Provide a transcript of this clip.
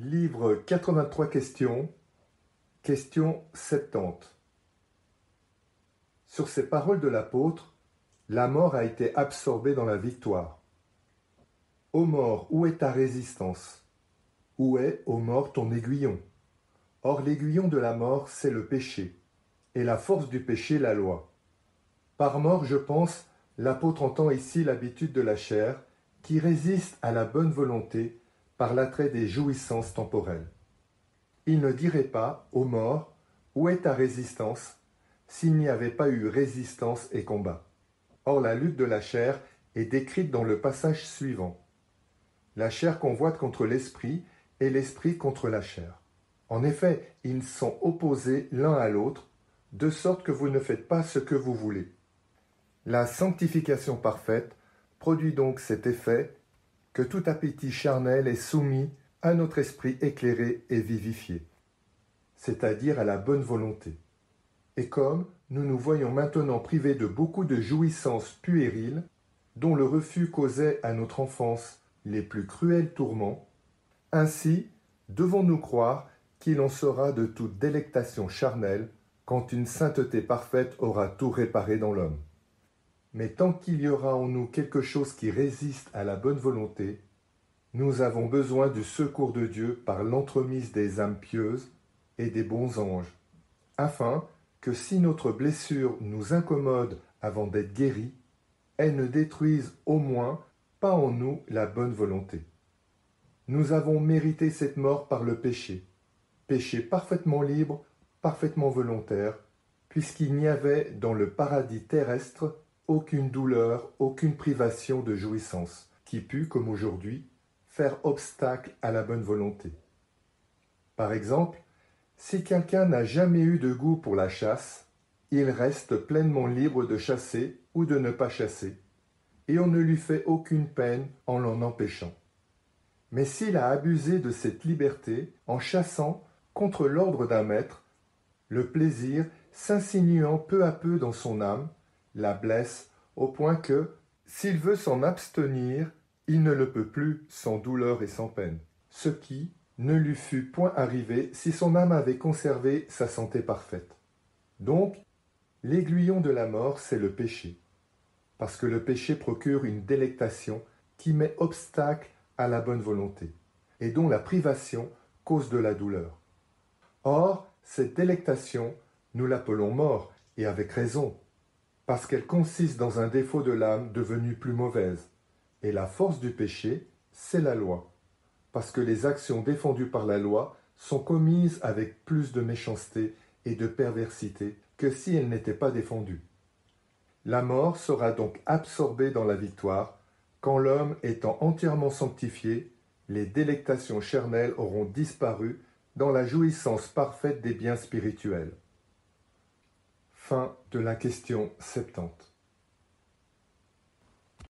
Livre 83 questions, question 70. Sur ces paroles de l'apôtre, la mort a été absorbée dans la victoire. Ô mort, où est ta résistance? Où est, ô mort, ton aiguillon? Or l'aiguillon de la mort, c'est le péché, et la force du péché, la loi. Par mort, je pense, l'apôtre entend ici l'habitude de la chair, qui résiste à la bonne volonté par l'attrait des jouissances temporelles. Il ne dirait pas, ô mort, où est ta résistance, s'il n'y avait pas eu résistance et combat. Or la lutte de la chair est décrite dans le passage suivant. La chair convoite contre l'esprit et l'esprit contre la chair. En effet, ils sont opposés l'un à l'autre, de sorte que vous ne faites pas ce que vous voulez. La sanctification parfaite produit donc cet effet que tout appétit charnel est soumis à notre esprit éclairé et vivifié, c'est-à-dire à la bonne volonté. Et comme nous nous voyons maintenant privés de beaucoup de jouissances puériles, dont le refus causait à notre enfance les plus cruels tourments, ainsi devons-nous croire qu'il en sera de toute délectation charnelle quand une sainteté parfaite aura tout réparé dans l'homme. Mais tant qu'il y aura en nous quelque chose qui résiste à la bonne volonté, nous avons besoin du secours de Dieu par l'entremise des âmes pieuses et des bons anges, afin que si notre blessure nous incommode avant d'être guérie, elle ne détruise au moins pas en nous la bonne volonté. Nous avons mérité cette mort par le péché, péché parfaitement libre, parfaitement volontaire, puisqu'il n'y avait dans le paradis terrestre aucune douleur, aucune privation de jouissance, qui pût, comme aujourd'hui, faire obstacle à la bonne volonté. Par exemple, si quelqu'un n'a jamais eu de goût pour la chasse, il reste pleinement libre de chasser ou de ne pas chasser, et on ne lui fait aucune peine en l'en empêchant. Mais s'il a abusé de cette liberté en chassant contre l'ordre d'un maître, le plaisir, s'insinuant peu à peu dans son âme, la blesse au point que, s'il veut s'en abstenir, il ne le peut plus sans douleur et sans peine, ce qui ne lui fût point arrivé si son âme avait conservé sa santé parfaite. Donc, l'aiguillon de la mort, c'est le péché, parce que le péché procure une délectation qui met obstacle à la bonne volonté, et dont la privation cause de la douleur. Or, cette délectation, nous l'appelons mort, et avec raison, parce qu'elle consiste dans un défaut de l'âme devenue plus mauvaise, et la force du péché, c'est la loi, parce que les actions défendues par la loi sont commises avec plus de méchanceté et de perversité que si elles n'étaient pas défendues. La mort sera donc absorbée dans la victoire, quand l'homme étant entièrement sanctifié, les délectations charnelles auront disparu dans la jouissance parfaite des biens spirituels. Fin de la question 70.